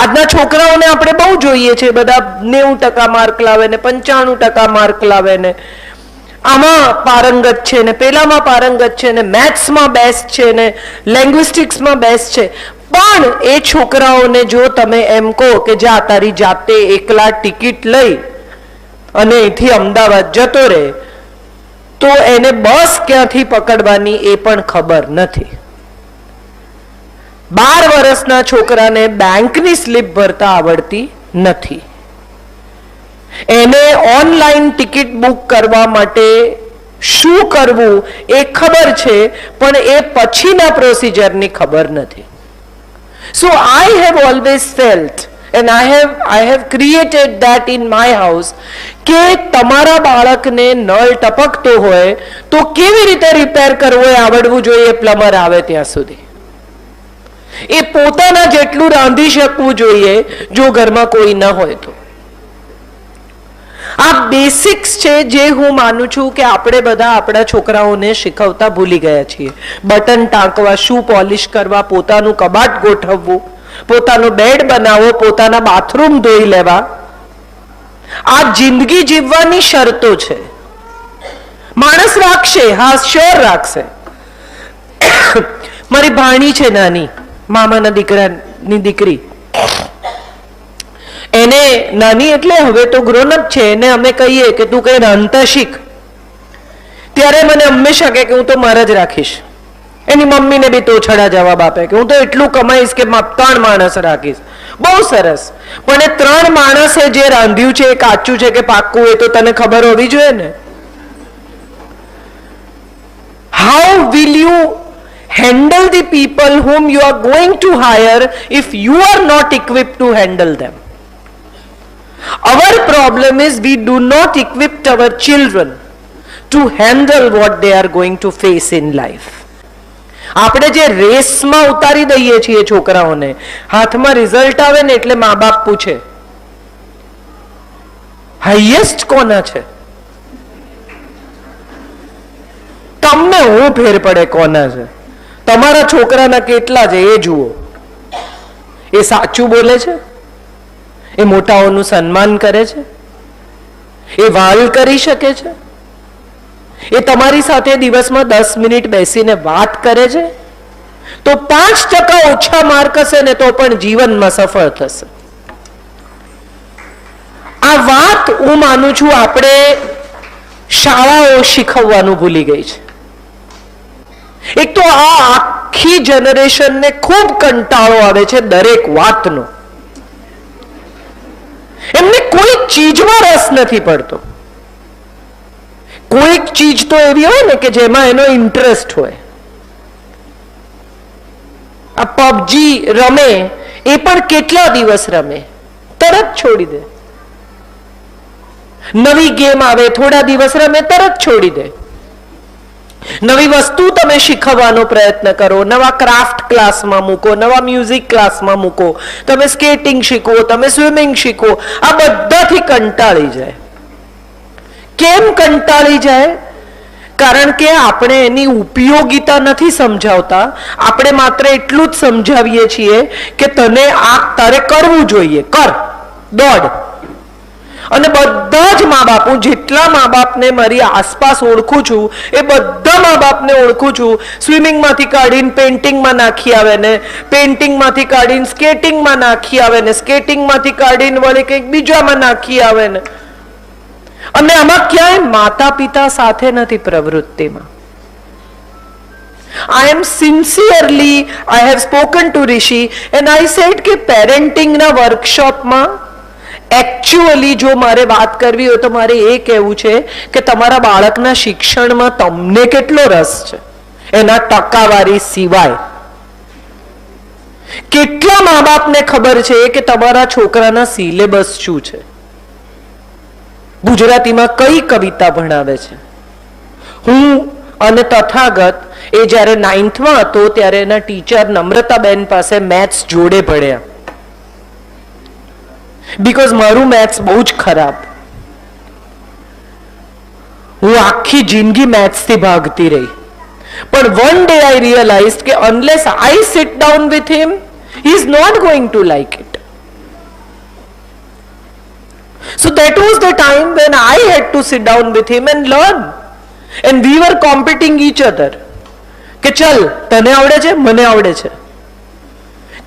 આજના છોકરાઓને આપણે બહુ જોઈએ છે, બધા 90% માર્ક લાવે ને 95% માર્ક લાવે ને આમાં પારંગત છે ને પેલામાં પારંગત છે ને મેથ્સમાં બેસ્ટ છે ને લેંગ્વિસ્ટિક્સમાં બેસ્ટ છે. પણ એ છોકરાઓને જો તમે એમ કહો કે જા તારી જાતે એકલા ટિકિટ લઈ અને અહીંથી અમદાવાદ જતો રહે, તો એને બસ ક્યાંથી પકડવાની એ પણ ખબર નથી. 12 વર્ષના છોકરાને બેંકની સ્લીપ ભરતા આવડતી નથી. એને ઓનલાઈન ટિકિટ બુક કરવા માટે શું કરવું એ ખબર છે, પણ એ પછીના પ્રોસિજરની ખબર નથી. So I have always felt and I have created that in my house કે તમારા બાળકને નળ ટપકતો હોય તો કેવી રીતે રિપેર કરવો એ આવડવું જોઈએ પ્લમ્બર આવે ત્યાં સુધી. એ પોતાના જેટલું રાંધી શકવું જોઈએ જો ઘરમાં કોઈ ન હોય તો. આ બેસિક્સ છે જે હું માનું છું કે આપણે બધા આપણા છોકરાઓને શીખવતા ભૂલી ગયા છીએ. બટન ટાંકવા, શૂ પોલિશ કરવા, પોતાનું કબાટ ગોઠવવું, પોતાનો બેડ બનાવવો, પોતાના બાથરૂમ ધોઈ લેવા, આ જિંદગી જીવવાની શરતો છે. માણસ રાખશે, હા શ્યોર રાખશે. મારી ભાણી છે નાની, મામાના દીકરાની દીકરી, એને નાની એટલે હવે તો ગ્રોન અપ છે, એને અમે કહીએ કે તું કઈ રાંધતા શીખ, ત્યારે મને હંમેશા કહે કે હું તો મારા જ રાખીશ. એની મમ્મીને બી તોછડા જવાબ આપે કે હું તો એટલું કમાઈશ કે 3 માણસ રાખીશ. બહુ સરસ, પણ એ 3 માણસે જે રાંધ્યું છે એ કાચું છે કે પાક્કું એ તો તને ખબર હોવી જોઈએ ને. How will you handle the people whom you are going to hire if you are not equipped to handle them? Our problem is we do not equip our children to handle what they are going to face in life. આપણે જે રેસમાં ઉતારી દઈએ છીએ છોકરાઓને, હાથમાં result આવે ને એટલે મા બાપ પૂછે હાઈએસ્ટ કોના છે? તમને હું ફેર પડે કોના છે? તમારા છોકરાના કેટલા છે એ જુઓ. એ સાચું બોલે છે? એ મોટાઓનું સન્માન કરે છે? એ વાલ કરી શકે છે? એ તમારી સાથે દિવસમાં 10 મિનિટ બેસીને વાત કરે છે? તો 5% ઓછા માર્ક હશે ને તો પણ જીવનમાં સફળ થશે. આ વાત હું માનું છું આપણે શાળાઓ શીખવવાનું ભૂલી ગઈ છે. એક તો આ આખી જનરેશનને ખૂબ કંટાળો આવે છે દરેક વાતનો. એમને કોઈ ચીજમાં રસ નથી પડતો. કોઈક ચીજ તો એવી હોય ને કે જેમાં એનો ઇન્ટરેસ્ટ હોય. આ પબજી રમે એ પણ કેટલા દિવસ રમે, તરત છોડી દે. નવી ગેમ આવે, થોડા દિવસ રમે, તરત છોડી દે. નવી વસ્તુ તમે શીખવવાનો પ્રયત્ન કરો, નવા ક્રાફ્ટ ક્લાસમાં મૂકો, નવા મ્યુઝિક ક્લાસમાં મૂકો, તમે સ્કેટિંગ શીખો, તમે સ્વિમિંગ શીખો, આ બધાથી કંટાળી જાય. કેમ કંટાળી જાય? કારણ કે આપણે એની ઉપયોગિતા નથી સમજાવતા. આપણે માત્ર એટલું જ સમજાવીએ છીએ કે તને આ તારે કરવું જોઈએ, કર, દોડ. અને બધા જ મા બાપ, હું જેટલા મા બાપને મારી આસપાસ ઓળખું છું એ બધા મા બાપને ઓળખું છું, સ્વિમિંગમાંથી કાઢીને પેઇન્ટિંગમાં નાખી આવે ને પેઇન્ટિંગમાંથી કાઢીને સ્કેટિંગમાં નાખી આવે ને સ્કેટિંગમાંથી કાઢીને વળી કંઈક બીજામાં નાખી આવે ને. અને આમાં ક્યાંય માતા પિતા સાથે નથી પ્રવૃત્તિમાં. I am sincerely, I have spoken to Rishi and I said કે પેરેન્ટિંગના વર્કશોપમાં એકચ્યુઅલી જો મારે વાત કરવી હોય તો મારે એ કહેવું છે કે તમારા બાળકના શિક્ષણમાં તમને કેટલો રસ છે એના ટકાવારી સિવાય. કેટલા મા બાપને ખબર છે કે તમારા છોકરાના સિલેબસ શું છે, ગુજરાતીમાં કઈ કવિતા ભણાવે છે? હું અને તથાગત એ જ્યારે 9th હતો ત્યારે એના ટીચર નમ્રતાબેન પાસે મેથ્સ જોડે ભણ્યા. બીકોઝ મારું મેથ્સ બહુ જ ખરાબ. હું આખી જિંદગી મેથ્સથી ભાગતી રહી. પણ વન ડે આઈ રિયલાઇઝ કે unless I sit down with him, he is not going to like it. So that was the time when I had to sit down with him and learn. And we were competing each other. કે ચલ તને આવડે છે, મને આવડે છે.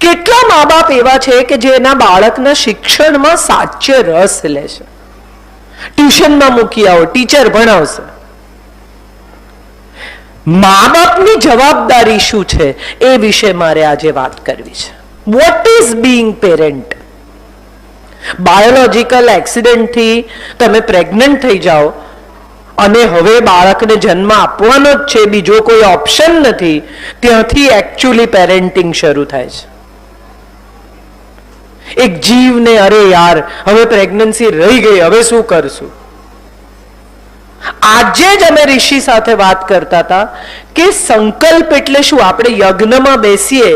કેટલા મા બાપ એવા છે કે જે એના બાળકના શિક્ષણમાં સાચે રસ લે છે. ટ્યુશનમાં મૂકી આવો, ટીચર ભણાવશે. મા બાપની જવાબદારી શું છે એ વિશે મારે આજે વાત કરવી છે. What is being parent? Biological એક્સિડન્ટથી તમે પ્રેગ્નન્ટ થઈ જાઓ અને હવે બાળકને જન્મ આપવાનો જ છે, બીજો કોઈ ઓપ્શન નથી, ત્યાંથી એકચ્યુઅલી પેરેન્ટિંગ શરૂ થાય છે. એક જીવને અરે યાર હવે પ્રેગ્નન્સી રહી ગઈ, હવે શું કરશું? આજે જ અમે ઋષિ સાથે વાત કરતા હતા કે સંકલ્પ એટલે શું? આપણે યજ્ઞમાં બેસીએ,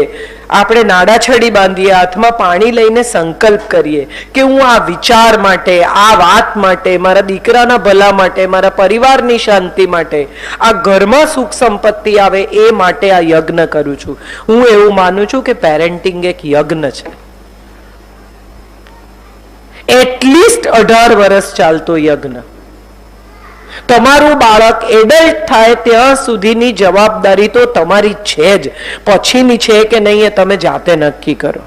આપણે નાડાછડી બાંધીએ, હાથમાં પાણી લઈને સંકલ્પ કરીએ કે હું આ વિચાર માટે, આ વાત માટે, મારા દીકરાના ભલા માટે, મારા પરિવારની શાંતિ માટે, આ ઘરમાં સુખ સંપત્તિ આવે એ માટે આ યજ્ઞ કરું છું. હું એવું માનું છું કે પેરેન્ટિંગ એક યજ્ઞ છે. એટલીસ્ટ 18 વર્ષ ચાલતો યજ્ઞ. તમારું બાળક એડલ્ટ થાય ત્યાં સુધીની જવાબદારી તો તમારી છે જ, પછીની છે કે નહીં એ તમે જાતે નક્કી કરો.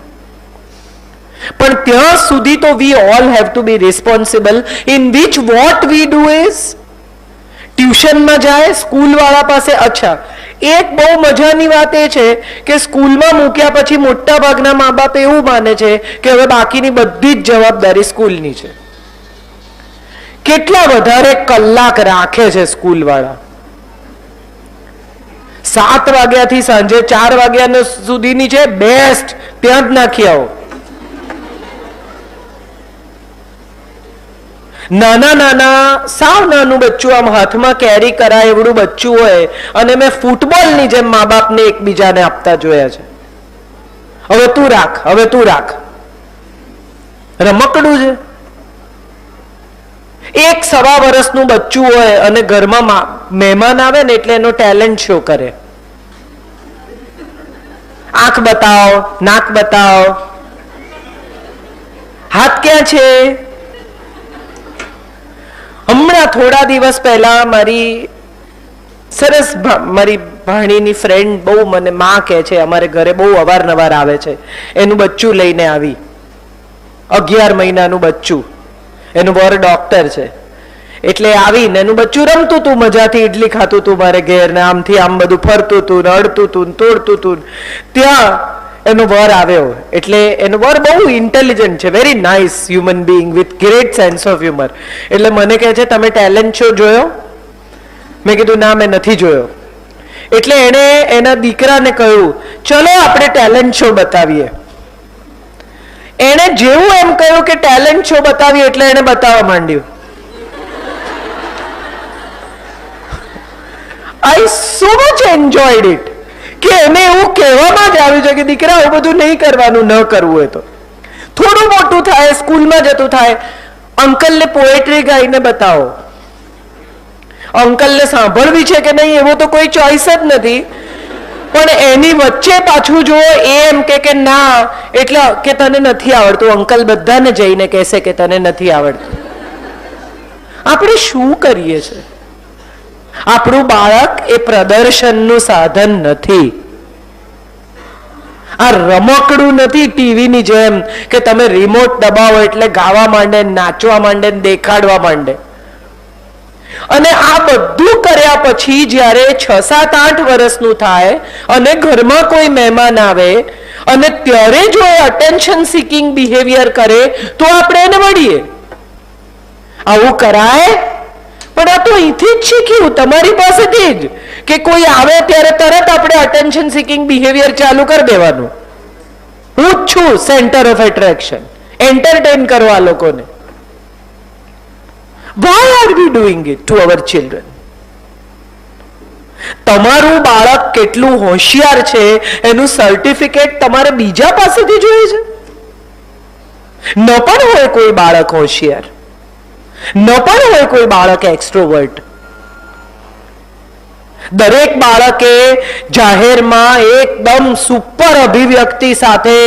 પણ ત્યાં સુધી તો we all have to be responsible. In which what we do is ટ્યુશનમાં જાય, સ્કૂલ વાળા પાસે. અચ્છા, એક બહુ મજાની વાત એ છે કે સ્કૂલમાં મૂક્યા પછી મોટા ભાગના મા બાપ એવું માને છે કે હવે બાકીની બધી જ જવાબદારી સ્કૂલની છે. કેટલા વધારે કલાક રાખે છે સ્કૂલ વાળા. 7 વાગ્યાથી સાંજે 4 વાગ્યા સુધીની છે બેસ્ટ, ત્યાં જ નાખી આવો. નાના નાના સાવ નાનું બચ્ચું આમ હાથમાં કેરી કરાય એવડું બચ્ચું હોય અને મેં ફૂટબોલની જેમ મા બાપને એકબીજાને આપતા જોયા છે. હવે તું રાખ, હવે તું રાખ. રમકડું છે. એક 1.25 વર્ષનું બચ્ચું હોય અને ઘરમાં મહેમાન આવે ને એટલે એનો ટેલેન્ટ શો કરે. આંખ બતાવો, નાક બતાવો, હાથ ક્યાં છે. હમણાં થોડા દિવસ પહેલા મારી સરસ મારી ભાણીની ફ્રેન્ડ બહુ મને માં કહે છે, અમારે ઘરે બહુ અવારનવાર આવે છે, એનું બચ્ચું લઈને આવી. 11 મહિનાનું બચ્ચું. એનું વર ડોક્ટર છે. એટલે આવીને એનું બચ્ચું રમતું હતું, મજાથી ઇડલી ખાતું હતું મારે ઘેર, ને આમથી આમ બધું ફરતું હતું, અડતું હતું, તોડતું હતું. ત્યાં એનો વર આવ્યો. એટલે એનો વર બહુ ઇન્ટેલિજન્ટ છે, very nice human being with great sense of humour. એટલે મને કહે છે તમે ટેલેન્ટ શો જોયો? મેં કીધું ના, મેં નથી જોયો. એટલે એણે એના દીકરાને કહ્યું ચલો આપણે ટેલેન્ટ શો બતાવીએ. એણે જેવું એમ કહ્યું કે ટેલેન્ટ શો બતાવીએ એટલે એને બતાવવા માંડ્યું. I so much enjoyed it કે એને એવું કહેવામાં જ આવ્યું છે કે દીકરા આવું બધું નહીં કરવાનું, ન કરવું હોય તો. થોડું મોટું થાય, સ્કૂલમાં જતું થાય, અંકલને પોએટ્રી ગાઈને બતાવો. અંકલને સાંભળવી છે કે નહીં એવો તો કોઈ ચોઈસ જ નથી, પણ એની વચ્ચે પાછું જો એમ કે ના એટલે કે તને નથી આવડતું, અંકલ બધાને જઈને કહેશે કે તને નથી આવડતું. આપણે શું કરીએ છીએ? આપણું બાળક એ પ્રદર્શનનું સાધન નથી. આ રમકડું નથી ટીવીની જેમ કે તમે રિમોટ દબાવો એટલે ગાવા માંડે, નાચવા માંડે, દેખાડવા માંડે. અને આ બધું કર્યા પછી જ્યારે 6, 7, 8 વર્ષનું થાય અને ઘરમાં કોઈ મહેમાન આવે અને ત્યારે જો એ અટેન્શન સિકિંગ બિહેવિયર કરે તો આપણે એને મળીએ. આવું કરાય? પણ આ તો અહીંથી જ શીખ્યું, તમારી પાસેથી જ, કે કોઈ આવે ત્યારે તરત આપણે અટેન્શન સિકિંગ બિહેવિયર ચાલુ કરી દેવાનું. હું જ છું સેન્ટર ઓફ એટ્રેક્શન, એન્ટરટેન કરવા લોકોને. Why are we doing it to our children? તમારું બાળક કેટલું હોશિયાર છે એનું સર્ટિફિકેટ તમારે બીજા પાસેથી જોઈએ છે? ન પણ હોય કોઈ બાળક હોશિયાર, ન પણ હોય કોઈ બાળક એક્સ્ટ્રોવર્ટ. દરેક બાળકે જાહેરમાં એકદમ સુપર અભિવ્યક્તિ સાથે,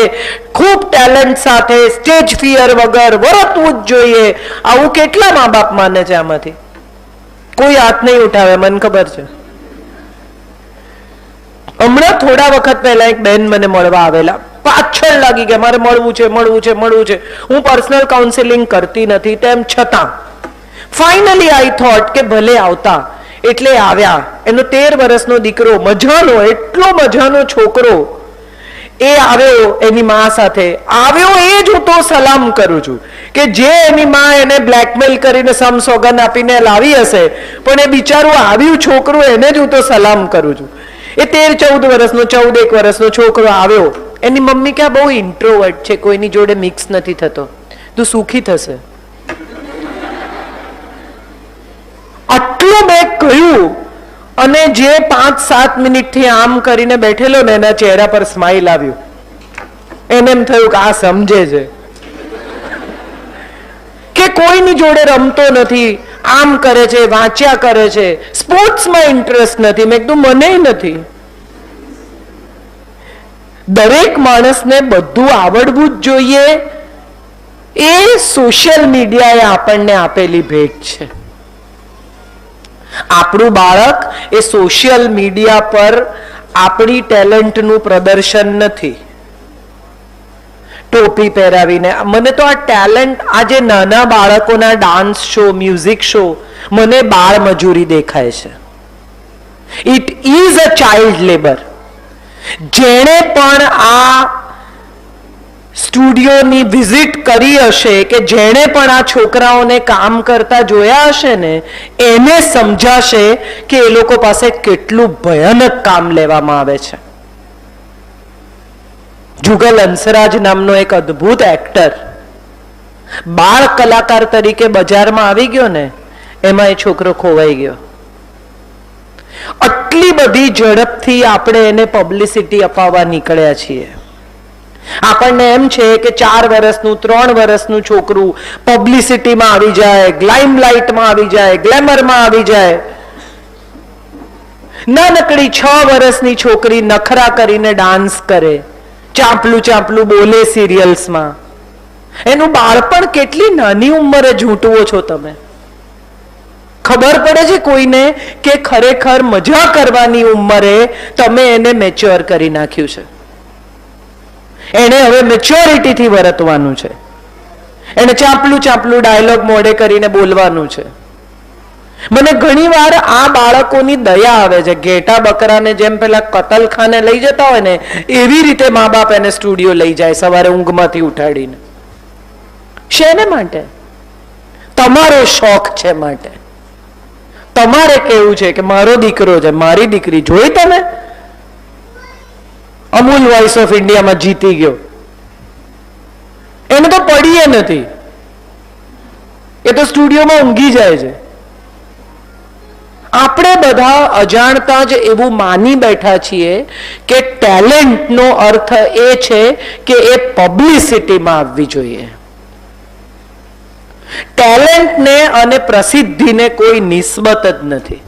ખૂબ ટેલેન્ટ સાથે, સ્ટેજ ફિયર વગર વર્તવું જ જોઈએ. આવું કેટલા મા બાપ માને છે? આમાંથી કોઈ હાથ નહીં ઉઠાવે, મને ખબર છે. હમણાં થોડા વખત પહેલા એક બેન મને મળવા આવેલા, પાછળ લાગી ગયા મારે મળવું છે, મળવું છે, મળવું છે. હું પર્સનલ કાઉન્સેલિંગ કરતી નથી, તેમ છતાં ફાઇનલી આઈ થોટ કે ભલે આવતા. એટલે આવ્યા. એનો 13 વર્ષનો દીકરો, મજાનો, એટલો મજાનો છોકરો, એ આવ્યો એની માં સાથે. આવ્યો એ જ હું તો સલામ કરું છું કે જે એની માં એને બ્લેકમેલ કરીને સમસોગન આપીને લાવી હશે, પણ એ બિચારું આવ્યું છોકરું, એને જ હું તો સલામ કરું છું. એ 13-14 વર્ષનો, 14-1 વર્ષનો છોકરો આવ્યો. એની મમ્મી કે આ બહુ ઇન્ટ્રોવર્ટ છે, કોઈની જોડે મિક્સ નથી થતો, તું સુખી થશે. આટલું મેં કહ્યું, અને જે 5-7 મિનિટથી આમ કરીને બેઠેલો ને એના ચહેરા પર સ્માઇલ આવ્યું. એને એમ થયું કે આ સમજે છે કે કોઈની જોડે રમતો નથી, આમ કરે છે, વાંચ્યા કરે છે, સ્પોર્ટ્સમાં ઇન્ટરેસ્ટ નથી. મેં કીધું મને નથી. દરેક માણસને બધું આવડવું જ જોઈએ, એ સોશિયલ મીડિયાએ આપણને આપેલી ભેટ છે. આપણું બાળક એ સોશિયલ મીડિયા પર આપણી ટેલેન્ટનું પ્રદર્શન નથી. ટોપી પહેરાવીને મને તો આ ટેલેન્ટ, આજે નાના બાળકોના ડાન્સ શો, મ્યુઝિક શો, મને બાળ મજૂરી દેખાય છે. It is a child labour. જેણે પણ આ સ્ટુડિયોની વિઝિટ કરી હશે, કે જેણે પણ આ છોકરાઓને કામ કરતા જોયા હશે ને, એને સમજાશે કે એ લોકો પાસે કેટલું ભયાનક કામ લેવામાં આવે છે. જુગલ હંસરાજ નામનો એક અદ્ભુત એક્ટર બાળ કલાકાર તરીકે બજારમાં આવી ગયો ને, એમાં એ છોકરો ખોવાઈ ગયો. આટલી બધી ઝડપથી આપણે એને પબ્લિસિટી અપાવવા નીકળ્યા છીએ. આપણને એમ છે કે 4 વર્ષનું 3 વર્ષનું છોકરું પબ્લિસિટીમાં આવી જાય, લાઇમલાઇટમાં આવી જાય, ગ્લેમરમાં આવી જાય. નાનકડી 6 વર્ષની છોકરી નખરા કરીને ડાન્સ કરે, ચાંપલું ચાંપલું બોલે સિરિયલ્સમાં. એનું બાળપણ કેટલી નાની ઉંમરે ઝૂંટવો છો તમે. ખબર પડે છે કોઈને કે ખરેખર મજા કરવાની ઉંમરે તમે એને મેચ્યોર કરી નાખ્યું છે. એને હવે મેચ્યોરિટીથી વર્તવાનું છે. એને ચાંપલું ચાંપલું ડાયલોગ મોઢે કરીને બોલવાનું છે. મને ઘણીવાર આ બાળકોની દયા આવે છે. ઘેટા બકરાને જેમ પેલા કતલખાને લઈ જતા હોય ને, એવી રીતે મા બાપ એને સ્ટુડિયો લઈ જાય સવારે ઊંઘમાંથી ઉઠાડીને. શેને માટે? તમારો શોખ છે માટે. તમારે કેવું છે કે મારો દીકરો છે, મારી દીકરી. જોઈ તમે અમૂલ વોઇસ ઓફ ઇન્ડિયામાં જીતી ગયો, એને તો પડીએ નથી, એ તો સ્ટુડિયોમાં ઊંઘી જાય છે. આપણે બધા અજાણતા જ એવું માની બેઠા છીએ કે ટેલેન્ટનો અર્થ એ છે કે એ પબ્લિસિટીમાં આવવી જોઈએ. ટેલેન્ટને અને પ્રસિદ્ધિને કોઈ નિસ્બત જ નથી.